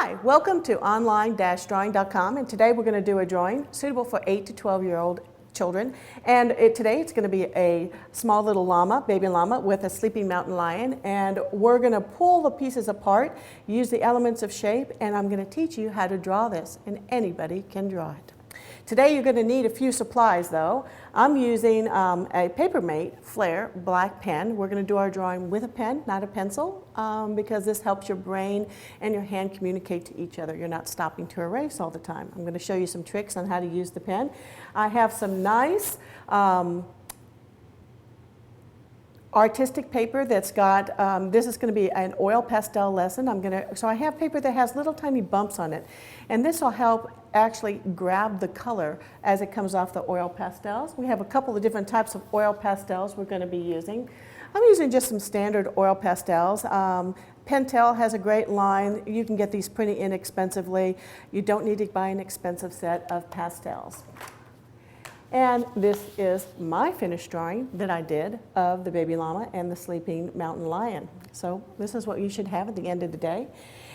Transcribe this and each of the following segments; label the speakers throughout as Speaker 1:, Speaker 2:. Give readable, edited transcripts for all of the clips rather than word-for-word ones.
Speaker 1: Hi, welcome to online-drawing.com, and today we're going to do a drawing suitable for 8 to 12-year-old children. And today it's going to be a small little llama, baby llama, with a sleeping mountain lion. And we're going to pull the pieces apart, use the elements of shape, and I'm going to teach you how to draw this, and anybody can draw it. Today you're going to need a few supplies though. I'm using a Papermate Flare black pen. We're going to do our drawing with a pen, not a pencil, because this helps your brain and your hand communicate to each other. You're not stopping to erase all the time. I'm going to show you some tricks on how to use the pen. I have some nice artistic paper that's got, this is going to be an oil pastel lesson. So I have paper that has little tiny bumps on it, and this will help actually grab the color as it comes off the oil pastels. We have a couple of different types of oil pastels we're going to be using. I'm using just some standard oil pastels. Pentel has a great line. You can get these pretty inexpensively. You don't need to buy an expensive set of pastels. And this is my finished drawing that I did of the baby llama and the sleeping mountain lion. So this is what you should have at the end of the day.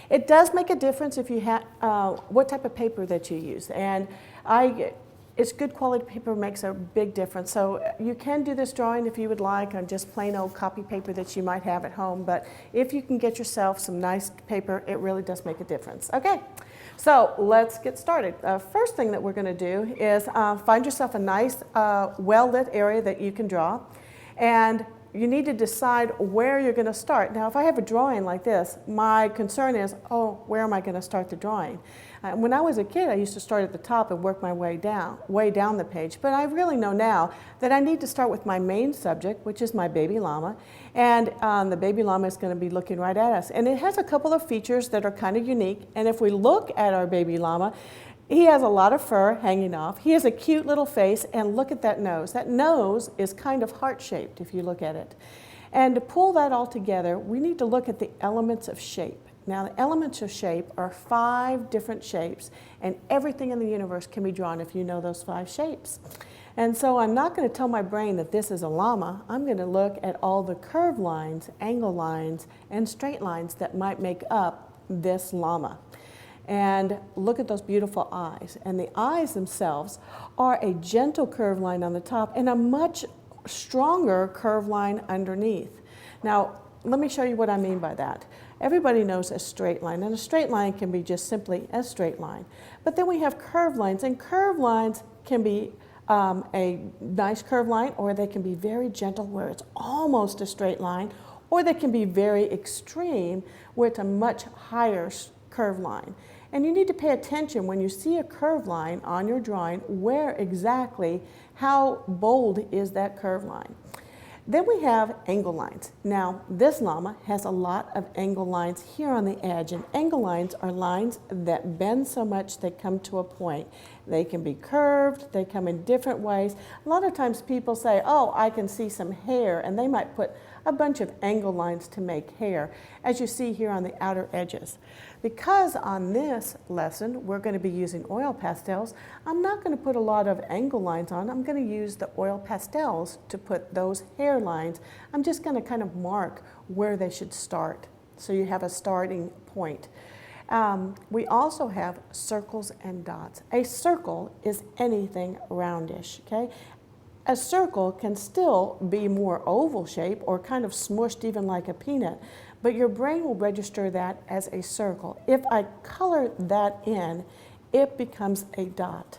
Speaker 1: It does make a difference if you have what type of paper that you use. And it's good quality paper makes a big difference. So you can do this drawing if you would like on just plain old copy paper that you might have at home. But if you can get yourself some nice paper, it really does make a difference. Okay. So let's get started. First thing that we're going to do is find yourself a nice well-lit area that you can draw, and you need to decide where you're going to start. Now if I have a drawing like this, my concern is, oh, where am I going to start the drawing? When I was a kid, I used to start at the top and work my way down the page, but I really know now that I need to start with my main subject, which is my baby llama, and the baby llama is going to be looking right at us. And it has a couple of features that are kind of unique, and if we look at our baby llama, he has a lot of fur hanging off. He has a cute little face, and look at that nose. That nose is kind of heart-shaped if you look at it. And to pull that all together, we need to look at the elements of shape. Now, the elements of shape are 5 different shapes, and everything in the universe can be drawn if you know those 5 shapes. And so I'm not going to tell my brain that this is a llama. I'm going to look at all the curved lines, angle lines, and straight lines that might make up this llama. And look at those beautiful eyes. And the eyes themselves are a gentle curved line on the top and a much stronger curved line underneath. Now, let me show you what I mean by that. Everybody knows a straight line, and a straight line can be just simply a straight line. But then we have curved lines, and curved lines can be a nice curved line, or they can be very gentle where it's almost a straight line, or they can be very extreme where it's a much higher curved line. And you need to pay attention when you see a curved line on your drawing, where exactly, how bold is that curved line. Then we have angle lines. Now, this llama has a lot of angle lines here on the edge, and angle lines are lines that bend so much they come to a point. They can be curved, they come in different ways. A lot of times people say, oh, I can see some hair, and they might put a bunch of angle lines to make hair, as you see here on the outer edges. Because on this lesson we're going to be using oil pastels, I'm not going to put a lot of angle lines on. I'm going to use the oil pastels to put those hair lines. I'm just going to kind of mark where they should start, so you have a starting point. We also have circles and dots. A circle is anything roundish, okay? A circle can still be more oval shape or kind of smushed even like a peanut, but your brain will register that as a circle. If I color that in, it becomes a dot.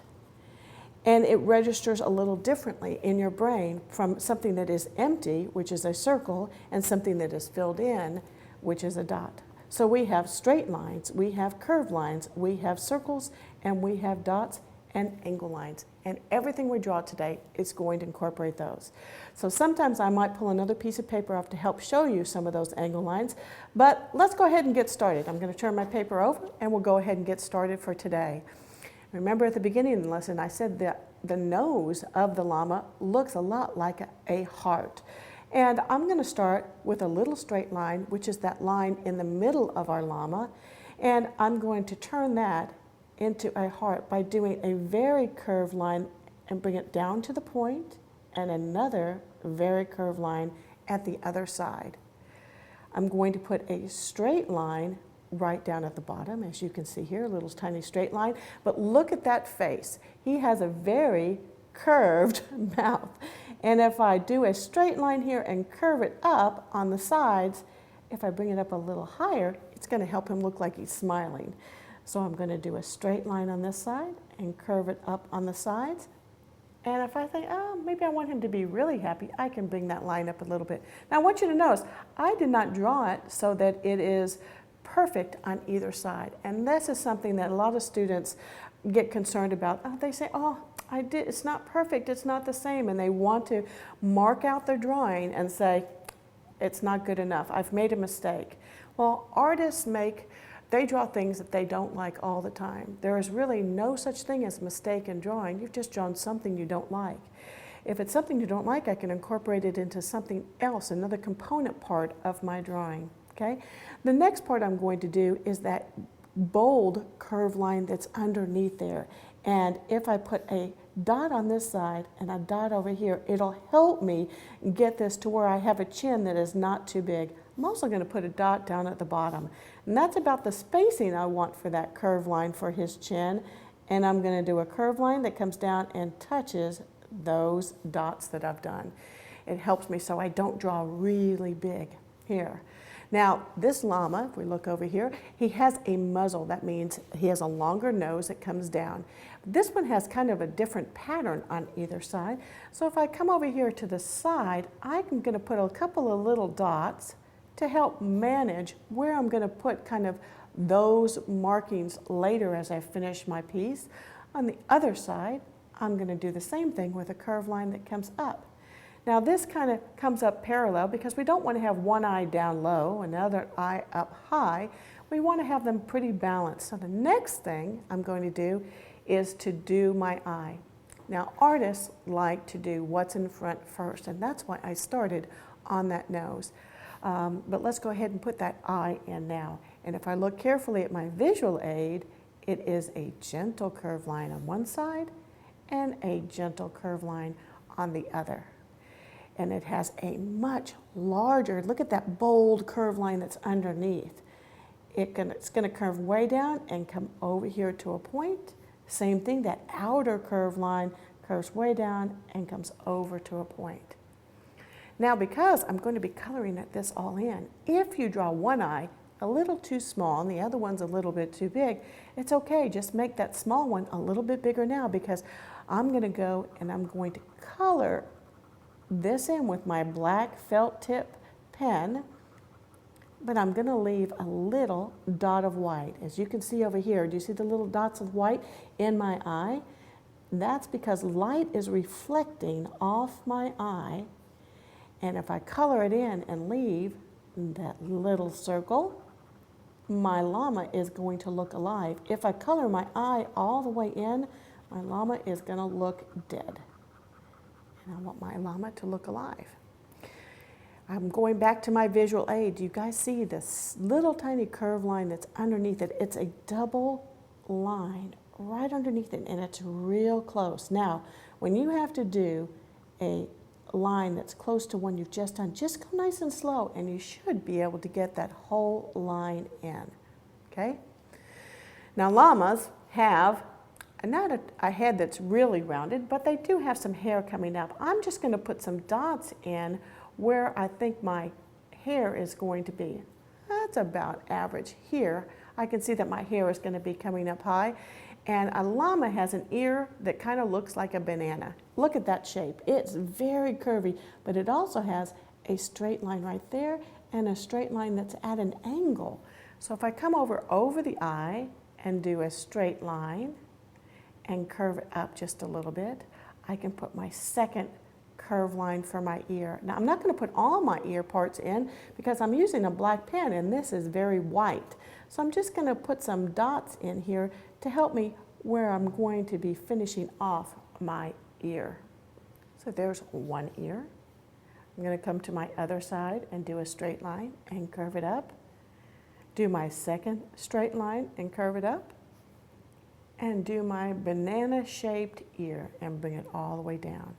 Speaker 1: And it registers a little differently in your brain from something that is empty, which is a circle, and something that is filled in, which is a dot. So we have straight lines, we have curved lines, we have circles, and we have dots and angle lines. And everything we draw today is going to incorporate those. So sometimes I might pull another piece of paper off to help show you some of those angle lines, but let's go ahead and get started. I'm going to turn my paper over and we'll go ahead and get started for today. Remember at the beginning of the lesson I said that the nose of the llama looks a lot like a heart. And I'm going to start with a little straight line, which is that line in the middle of our llama, and I'm going to turn that into a heart by doing a very curved line and bring it down to the point, and another very curved line at the other side. I'm going to put a straight line right down at the bottom, as you can see here, a little tiny straight line. But look at that face. He has a very curved mouth. And if I do a straight line here and curve it up on the sides, if I bring it up a little higher, it's going to help him look like he's smiling. So I'm going to do a straight line on this side and curve it up on the sides. And if I think, oh, maybe I want him to be really happy, I can bring that line up a little bit. Now I want you to notice, I did not draw it so that it is perfect on either side. And this is something that a lot of students get concerned about. Oh, they say, oh, it's not perfect, it's not the same. And they want to mark out their drawing and say, it's not good enough, I've made a mistake. Well, artists they draw things that they don't like all the time. There is really no such thing as mistake in drawing. You've just drawn something you don't like. If it's something you don't like, I can incorporate it into something else, another component part of my drawing, okay? The next part I'm going to do is that bold curved line that's underneath there. And if I put a dot on this side and a dot over here, it'll help me get this to where I have a chin that is not too big. I'm also going to put a dot down at the bottom. And that's about the spacing I want for that curved line for his chin. And I'm going to do a curved line that comes down and touches those dots that I've done. It helps me so I don't draw really big here. Now, this llama, if we look over here, he has a muzzle. That means he has a longer nose that comes down. This one has kind of a different pattern on either side. So if I come over here to the side, I'm going to put a couple of little dots to help manage where I'm going to put kind of those markings later as I finish my piece. On the other side, I'm going to do the same thing with a curved line that comes up. Now this kind of comes up parallel because we don't want to have one eye down low and the other eye up high. We want to have them pretty balanced. So the next thing I'm going to do is to do my eye. Now artists like to do what's in front first, and that's why I started on that nose. But let's go ahead and put that eye in now. And if I look carefully at my visual aid, it is a gentle curved line on one side and a gentle curved line on the other. And it has a much larger, look at that bold curved line that's underneath. It's going to curve way down and come over here to a point. Same thing, that outer curved line curves way down and comes over to a point. Now, because I'm going to be coloring this all in, if you draw one eye a little too small and the other one's a little bit too big, it's okay. Just make that small one a little bit bigger now, because I'm going to go and I'm going to color this in with my black felt tip pen, but I'm going to leave a little dot of white. As you can see over here, do you see the little dots of white in my eye? That's because light is reflecting off my eye, and if I color it in and leave that little circle, my llama is going to look alive. If I color my eye all the way in, my llama is going to look dead. And I want my llama to look alive. I'm going back to my visual aid. Do you guys see this little tiny curved line that's underneath it? It's a double line right underneath it, and it's real close. Now, when you have to do a line that's close to one you've just done, just go nice and slow, and you should be able to get that whole line in, okay? Now, llamas have not a head that's really rounded, but they do have some hair coming up. I'm just going to put some dots in where I think my hair is going to be. That's about average here. I can see that my hair is going to be coming up high. And a llama has an ear that kind of looks like a banana. Look at that shape. It's very curvy, but it also has a straight line right there and a straight line that's at an angle. So if I come over the eye and do a straight line and curve it up just a little bit, I can put my second curved line for my ear. Now, I'm not going to put all my ear parts in because I'm using a black pen and this is very white. So I'm just going to put some dots in here to help me where I'm going to be finishing off my ear. So there's one ear. I'm going to come to my other side and do a straight line and curve it up. Do my second straight line and curve it up. And do my banana-shaped ear and bring it all the way down.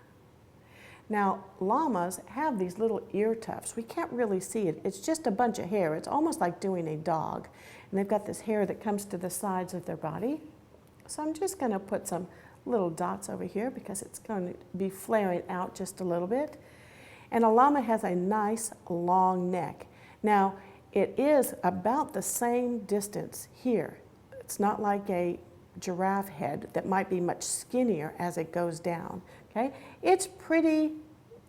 Speaker 1: Now, llamas have these little ear tufts. We can't really see it. It's just a bunch of hair. It's almost like doing a dog. And they've got this hair that comes to the sides of their body. So I'm just going to put some little dots over here because it's going to be flaring out just a little bit. And a llama has a nice long neck. Now, it is about the same distance here. It's not like a giraffe head that might be much skinnier as it goes down, okay? It's pretty,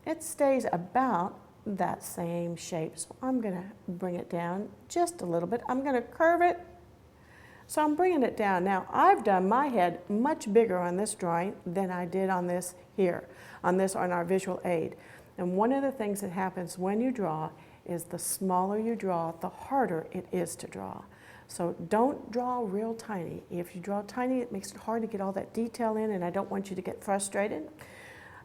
Speaker 1: it stays about that same shape. So I'm gonna bring it down just a little bit. I'm gonna curve it. So I'm bringing it down. Now, I've done my head much bigger on this drawing than I did on this here, on our visual aid. And one of the things that happens when you draw is the smaller you draw, the harder it is to draw. So don't draw real tiny. If you draw tiny, it makes it hard to get all that detail in, and I don't want you to get frustrated.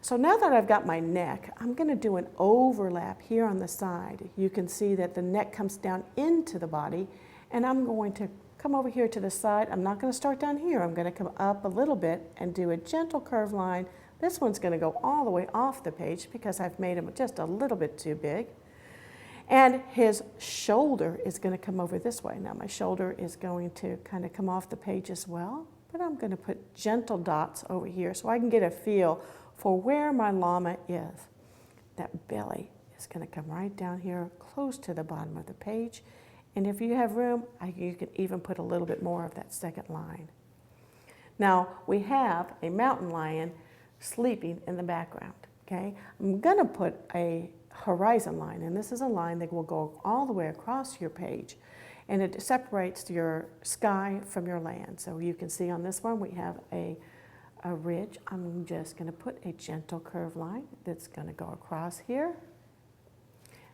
Speaker 1: So now that I've got my neck, I'm going to do an overlap here on the side. You can see that the neck comes down into the body, and I'm going to come over here to the side. I'm not going to start down here. I'm going to come up a little bit and do a gentle curve line. This one's going to go all the way off the page because I've made him just a little bit too big. And his shoulder is going to come over this way. Now my shoulder is going to kind of come off the page as well, but I'm going to put gentle dots over here so I can get a feel for where my llama is. That belly is going to come right down here close to the bottom of the page. And if you have room, you can even put a little bit more of that second line. Now we have a mountain lion sleeping in the background, okay? I'm going to put a horizon line, and this is a line that will go all the way across your page, and it separates your sky from your land. So you can see on this one we have a ridge. I'm just going to put a gentle curve line that's going to go across here,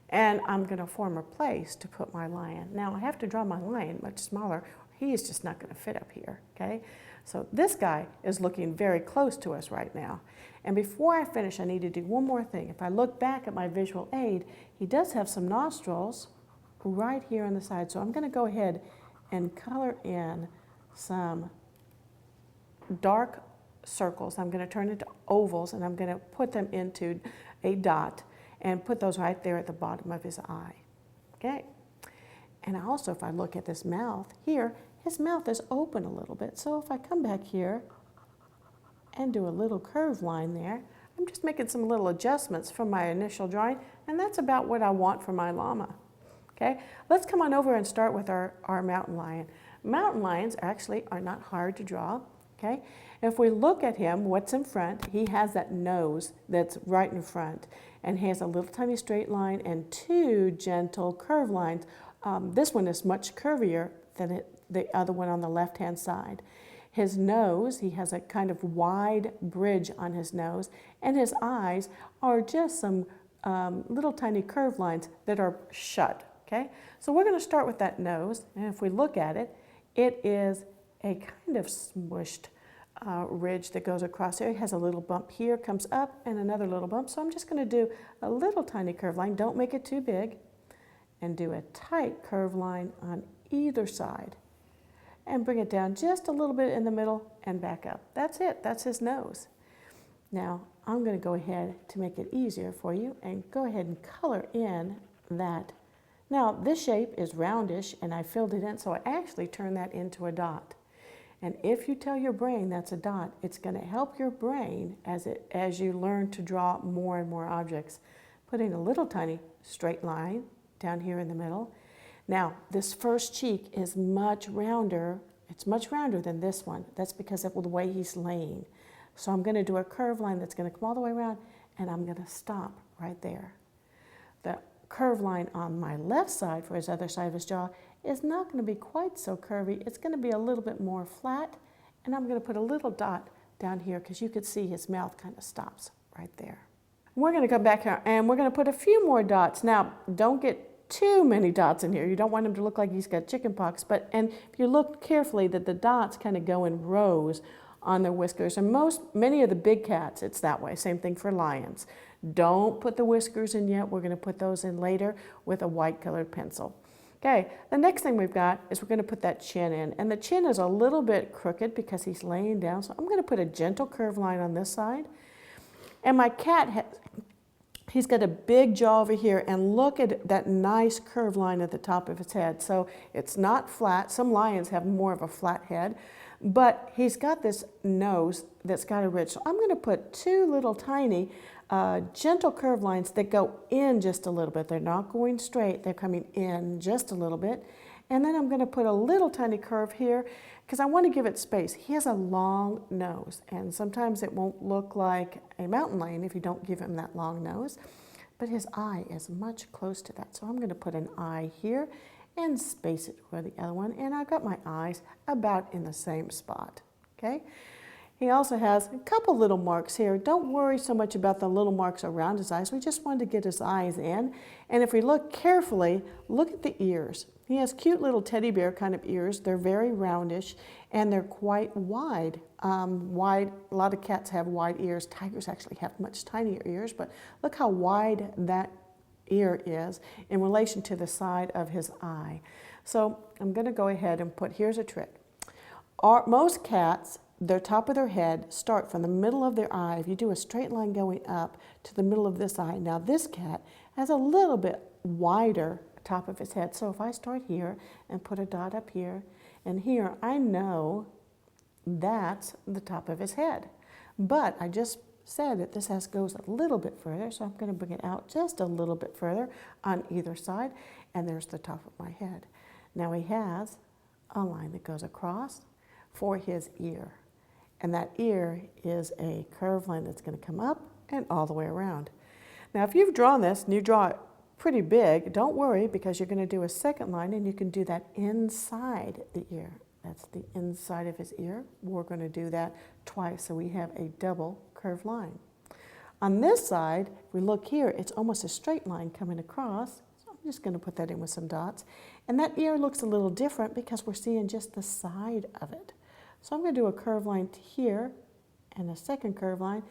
Speaker 1: and I'm going to form a place to put my lion. Now I have to draw my lion much smaller. He is just not going to fit up here, okay? So this guy is looking very close to us right now. And before I finish, I need to do one more thing. If I look back at my visual aid, he does have some nostrils right here on the side. So I'm going to go ahead and color in some dark circles. I'm going to turn into ovals, and I'm going to put them into a dot and put those right there at the bottom of his eye. Okay. And also, if I look at this mouth here, his mouth is open a little bit. So if I come back here and do a little curve line there, I'm just making some little adjustments from my initial drawing, and that's about what I want for my llama. Okay, let's come on over and start with our mountain lion. Mountain lions actually are not hard to draw. Okay, if we look at him, what's in front, he has that nose that's right in front, and he has a little tiny straight line and two gentle curve lines. This one is much curvier than the other one on the left-hand side. His nose, he has a kind of wide bridge on his nose, and his eyes are just some little tiny curve lines that are shut, okay? So we're gonna start with that nose, and if we look at it, it is a kind of smushed ridge that goes across there. It has a little bump here, comes up, and another little bump. So I'm just gonna do a little tiny curve line, don't make it too big, and do a tight curve line on either side. And bring it down just a little bit in the middle and back up. That's it, that's his nose. Now, I'm gonna go ahead to make it easier for you and go ahead and color in that. Now, this shape is roundish and I filled it in, so I actually turned that into a dot. And if you tell your brain that's a dot, it's gonna help your brain as you learn to draw more and more objects. Putting a little tiny straight line down here in the middle. Now, this first cheek is much rounder. It's much rounder than this one. That's because of the way he's laying. So I'm going to do a curve line that's going to come all the way around, and I'm going to stop right there. The curve line on my left side for his other side of his jaw is not going to be quite so curvy. It's going to be a little bit more flat, and I'm going to put a little dot down here because you could see his mouth kind of stops right there. We're going to come back here, and we're going to put a few more dots. Now, don't get too many dots in here. You don't want him to look like he's got chicken pox, and if you look carefully that the dots kind of go in rows on their whiskers, and many of the big cats, it's that way. Same thing for lions. Don't put the whiskers in yet. We're going to put those in later with a white colored pencil. Okay, the next thing we've got is we're going to put that chin in, and the chin is a little bit crooked because he's laying down, so I'm going to put a gentle curve line on this side, and my cat has He's got a big jaw over here, and look at that nice curved line at the top of his head. So it's not flat. Some lions have more of a flat head, but he's got this nose that's got a ridge. So I'm going to put two little tiny gentle curved lines that go in just a little bit. They're not going straight. They're coming in just a little bit. And then I'm going to put a little tiny curve here because I want to give it space. He has a long nose, and sometimes it won't look like a mountain lion if you don't give him that long nose, but his eye is much close to that. So I'm going to put an eye here and space it for the other one, and I've got my eyes about in the same spot, okay? He also has a couple little marks here. Don't worry so much about the little marks around his eyes. We just wanted to get his eyes in. And if we look carefully, look at the ears. He has cute little teddy bear kind of ears. They're very roundish and they're quite wide. A lot of cats have wide ears. Tigers actually have much tinier ears, but look how wide that ear is in relation to the side of his eye. So I'm going to go ahead and here's a trick. Most cats, their top of their head start from the middle of their eye. If you do a straight line going up to the middle of this eye. Now this cat has a little bit wider top of his head. So if I start here and put a dot up here and here, I know that's the top of his head. But I just said that this goes a little bit further, so I'm going to bring it out just a little bit further on either side, and there's the top of my head. Now he has a line that goes across for his ear. And that ear is a curved line that's going to come up and all the way around. Now, if you've drawn this and you draw it pretty big, don't worry because you're going to do a second line and you can do that inside the ear. That's the inside of his ear. We're going to do that twice so we have a double curved line. On this side, if we look here, it's almost a straight line coming across. So I'm just going to put that in with some dots. And that ear looks a little different because we're seeing just the side of it. So I'm going to do a curved line to here and a second curved line,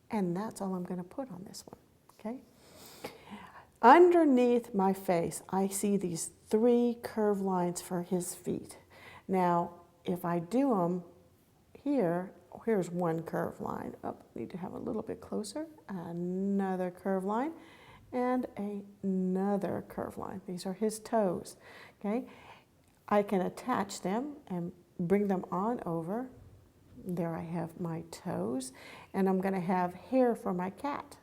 Speaker 1: and that's all I'm going to put on this one, okay? Underneath my face, I see these three curved lines for his feet. Now, if I do them here, here's one curved line. Oh, need to have a little bit closer. Another curved line and another curved line. These are his toes, okay? I can attach them and bring them on over. There I have my toes, and I'm going to have hair for my cat.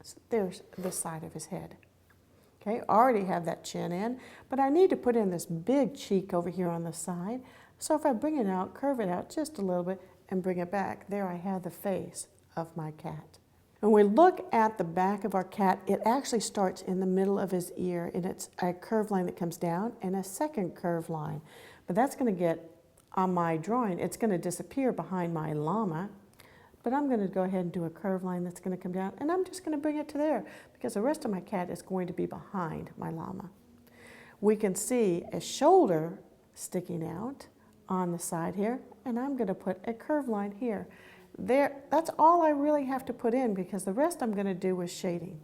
Speaker 1: So there's the side of his head. Okay, I already have that chin in, but I need to put in this big cheek over here on the side. So if I bring it out, curve it out just a little bit, and bring it back, there I have the face of my cat. When we look at the back of our cat, it actually starts in the middle of his ear, and it's a curved line that comes down and a second curved line. But that's going to get on my drawing, it's going to disappear behind my llama, but I'm going to go ahead and do a curved line that's going to come down, and I'm just going to bring it to there because the rest of my cat is going to be behind my llama. We can see a shoulder sticking out on the side here, and I'm going to put a curved line here. There, that's all I really have to put in because the rest I'm going to do with shading.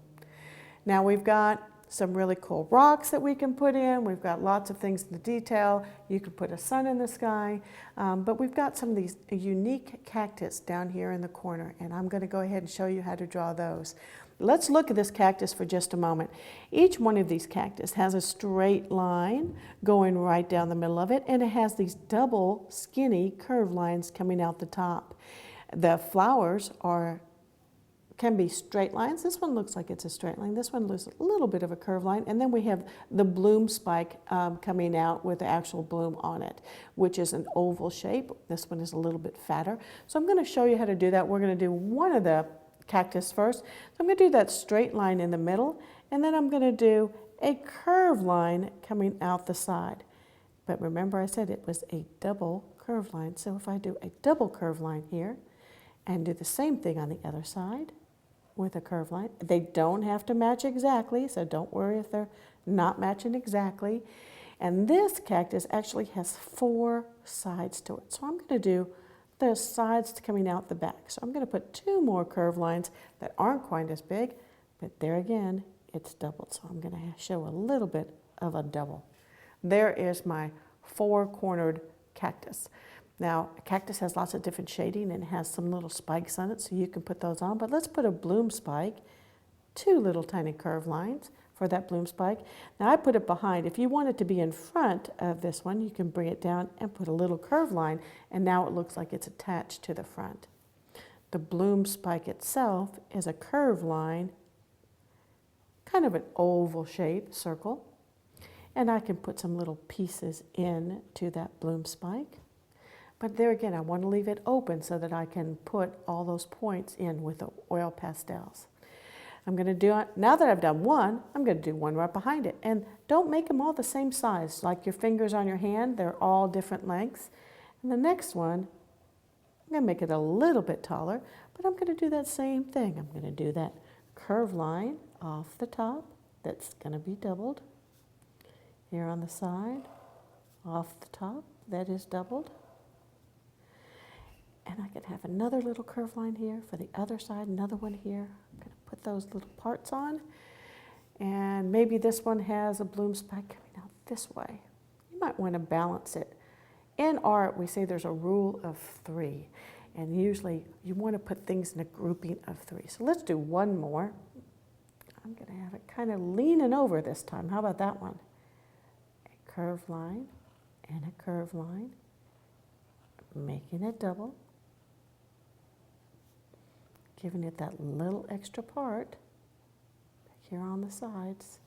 Speaker 1: Now we've got some really cool rocks that we can put in. We've got lots of things in the detail. You could put a sun in the sky, but we've got some of these unique cactus down here in the corner, and I'm going to go ahead and show you how to draw those. Let's look at this cactus for just a moment. Each one of these cactus has a straight line going right down the middle of it, and it has these double skinny curved lines coming out the top. The flowers can be straight lines. This one looks like it's a straight line. This one looks a little bit of a curved line. And then we have the bloom spike coming out with the actual bloom on it, which is an oval shape. This one is a little bit fatter. So I'm going to show you how to do that. We're going to do one of the cactus first. So I'm going to do that straight line in the middle, and then I'm going to do a curved line coming out the side. But remember I said it was a double curved line. So if I do a double curved line here and do the same thing on the other side, with a curved line. They don't have to match exactly, so don't worry if they're not matching exactly. And this cactus actually has 4 sides to it. So I'm going to do the sides coming out the back. So I'm going to put 2 more curved lines that aren't quite as big, but there again, it's doubled. So I'm going to show a little bit of a double. There is my 4-cornered cactus. Now, a cactus has lots of different shading and it has some little spikes on it, so you can put those on. But let's put a bloom spike 2 little tiny curve lines for that bloom spike. Now I put it behind. If you want it to be in front of this one, you can bring it down and put a little curve line, and now it looks like it's attached to the front. The bloom spike itself is a curve line, kind of an oval shape, circle, and I can put some little pieces in to that bloom spike. But there again, I want to leave it open so that I can put all those points in with the oil pastels. I'm going to do it, now that I've done one, I'm going to do one right behind it. And don't make them all the same size, like your fingers on your hand, they're all different lengths. And the next one, I'm going to make it a little bit taller, but I'm going to do that same thing. I'm going to do that curve line off the top, that's going to be doubled. Here on the side, off the top, that is doubled. And I can have another little curve line here for the other side, another one here. I'm going to put those little parts on. And maybe this one has a bloom spike coming out this way. You might want to balance it. In art, we say there's a rule of 3. And usually you want to put things in a grouping of 3. So let's do one more. I'm going to have it kind of leaning over this time. How about that one? A curve line and a curve line, making it double. Giving it that little extra part back here on the sides.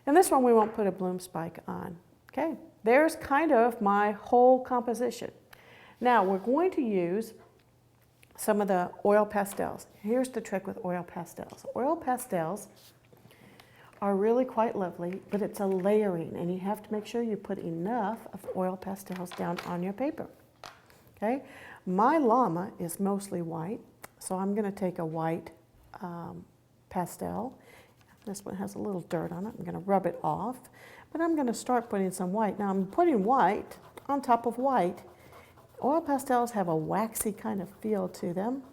Speaker 1: And this one we won't put a bloom spike on. Okay, there's kind of my whole composition. Now we're going to use some of the oil pastels. Here's the trick with oil pastels. Oil pastels are really quite lovely, but it's a layering, and you have to make sure you put enough of oil pastels down on your paper. Okay, my llama is mostly white. So I'm going to take a white pastel. This one has a little dirt on it. I'm going to rub it off. But I'm going to start putting some white. Now I'm putting white on top of white. Oil pastels have a waxy kind of feel to them.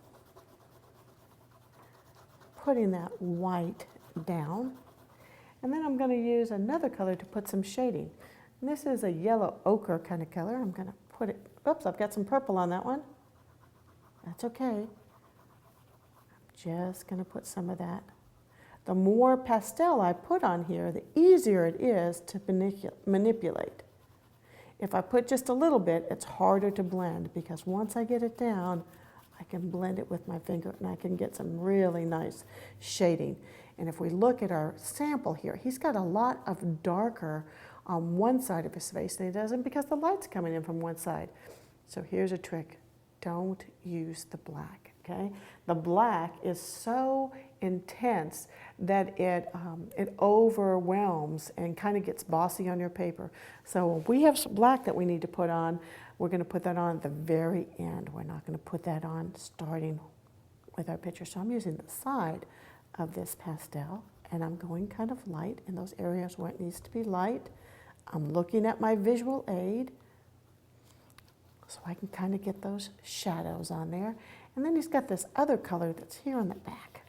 Speaker 1: Putting that white down. And then I'm going to use another color to put some shading. And this is a yellow ochre kind of color. I'm going to put it, oops, I've got some purple on that one. That's okay. Just going to put some of that. The more pastel I put on here, the easier it is to manipulate. If I put just a little bit, it's harder to blend because once I get it down, I can blend it with my finger and I can get some really nice shading. And if we look at our sample here, he's got a lot of darker on one side of his face than he doesn't because the light's coming in from one side. So here's a trick. Don't use the black. Okay? The black is so intense that it overwhelms and kind of gets bossy on your paper. So we have some black that we need to put on. We're going to put that on at the very end. We're not going to put that on starting with our picture. So I'm using the side of this pastel, and I'm going kind of light in those areas where it needs to be light. I'm looking at my visual aid so I can kind of get those shadows on there. And then he's got this other color that's here on the back.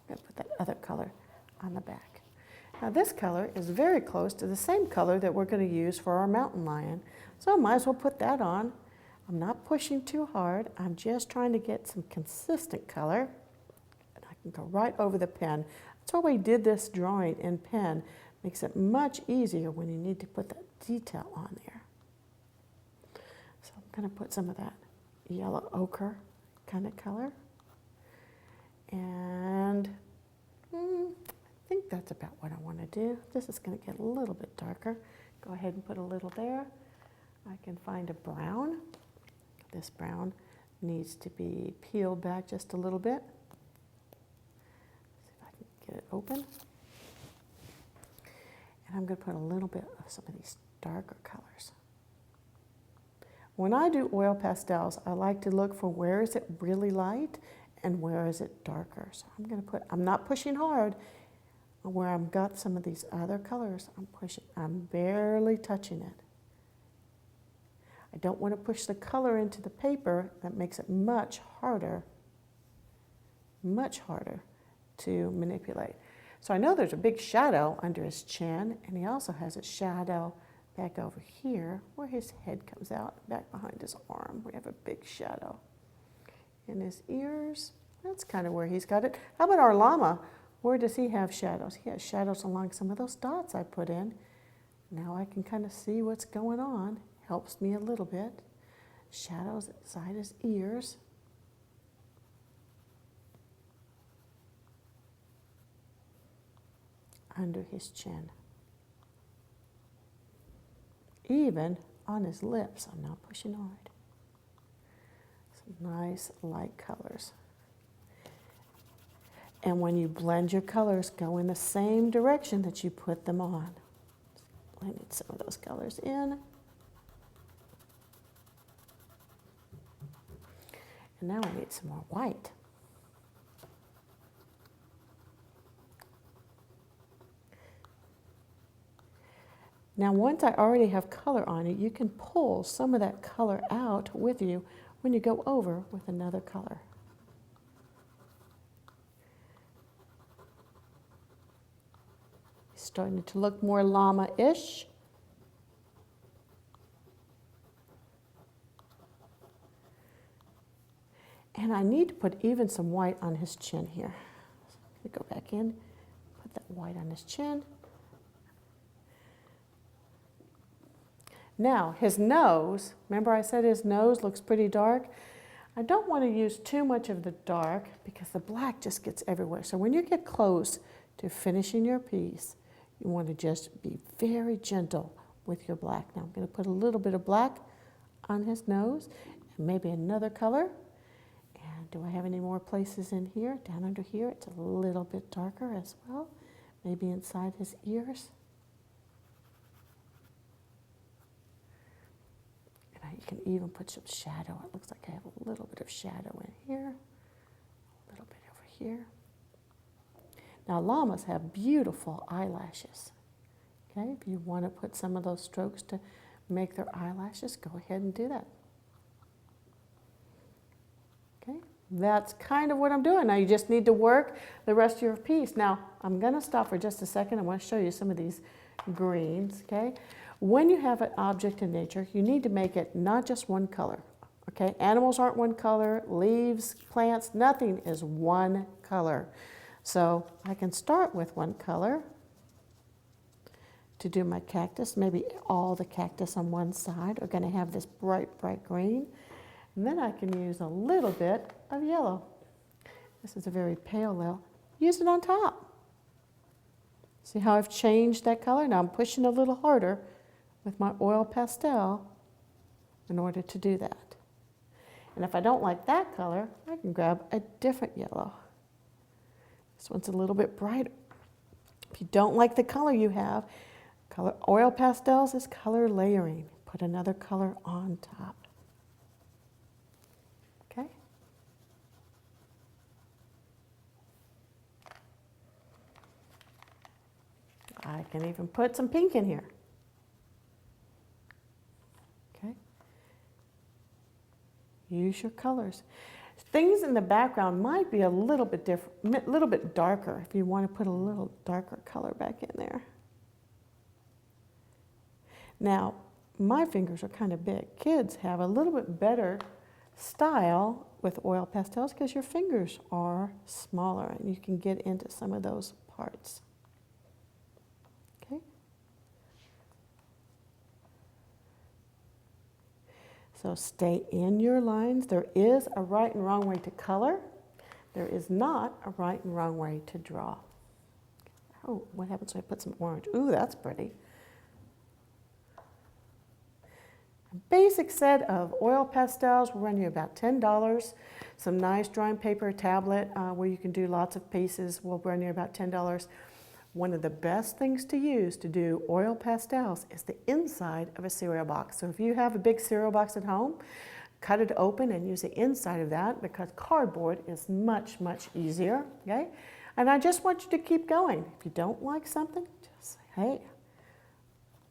Speaker 1: I'm going to put that other color on the back. Now this color is very close to the same color that we're going to use for our mountain lion. So I might as well put that on. I'm not pushing too hard. I'm just trying to get some consistent color. And I can go right over the pen. That's why we did this drawing in pen. Makes it much easier when you need to put that detail on there. So I'm going to put some of that yellow ochre kind of color. And I think that's about what I want to do. This is going to get a little bit darker. Go ahead and put a little there. I can find a brown. This brown needs to be peeled back just a little bit. See if I can get it open. And I'm going to put a little bit of some of these darker colors. When I do oil pastels, I like to look for where is it really light and where is it darker. So I'm going to put, I'm not pushing hard. Where I've got some of these other colors, I'm barely touching it. I don't want to push the color into the paper. That makes it much harder to manipulate. So I know there's a big shadow under his chin, and he also has a shadow back over here where his head comes out, back behind his arm. We have a big shadow. In his ears, That's kind of where he's got it. How about our llama? Where does he have shadows? He has shadows along some of those dots I put in. Now I can kind of see what's going on. Helps me a little bit. Shadows inside his ears. Under his chin. Even on his lips. I'm not pushing hard. Some nice light colors. And when you blend your colors, go in the same direction that you put them on. Blending some of those colors in. And now I need some more white. Now once I already have color on it, you can pull some of that color out with you when you go over with another color. It's starting to look more llama-ish. And I need to put even some white on his chin here. So I'm going to go back in, put that white on his chin. Now, his nose, remember I said his nose looks pretty dark? I don't want to use too much of the dark because the black just gets everywhere. So when you get close to finishing your piece, you want to just be very gentle with your black. Now I'm going to put a little bit of black on his nose and maybe another color. And do I have any more places in here? Down under here, it's a little bit darker as well. Maybe inside his ears. And you can even put some shadow. It looks like I have a little bit of shadow in here, a little bit over here. Now llamas have beautiful eyelashes. Okay, if you want to put some of those strokes to make their eyelashes, go ahead and do that. Okay, that's kind of what I'm doing. Now you just need to work the rest of your piece. Now I'm going to stop for just a second. I want to show you some of these greens. Okay, when you have an object in nature, you need to make it not just one color. Okay, animals aren't one color, leaves, plants, nothing is one color. So I can start with one color to do my cactus. Maybe all the cactus on one side are going to have this bright, bright green. And then I can use a little bit of yellow. This is a very pale yellow. Use it on top. See how I've changed that color? Now I'm pushing a little harder with my oil pastel in order to do that. And if I don't like that color, I can grab a different yellow. This one's a little bit brighter. If you don't like the color you have, oil pastels is color layering. Put another color on top. Okay? I can even put some pink in here. Okay? Use your colors. Things in the background might be a little bit different, a little bit darker if you want to put a little darker color back in there. Now, my fingers are kind of big. Kids have a little bit better style with oil pastels because your fingers are smaller and you can get into some of those parts. Okay? So stay in your lines. There is a right and wrong way to color. There is not a right and wrong way to draw. Oh, what happens when I put some orange? Ooh, that's pretty. A basic set of oil pastels will run you about $10. Some nice drawing paper, tablet where you can do lots of pieces will run you about $10. One of the best things to use to do oil pastels is the inside of a cereal box. So if you have a big cereal box at home, cut it open and use the inside of that because cardboard is much, much easier, okay? And I just want you to keep going. If you don't like something, just say, hey,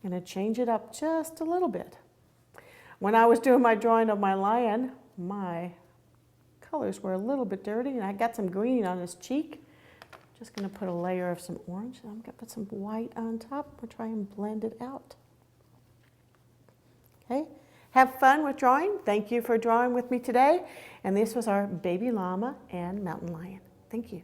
Speaker 1: I'm gonna change it up just a little bit. When I was doing my drawing of my lion, my colors were a little bit dirty and I got some green on his cheek. Just going to put a layer of some orange, and I'm going to put some white on top. We'll try and blend it out. Okay? Have fun with drawing. Thank you for drawing with me today. And this was our baby llama and mountain lion. Thank you.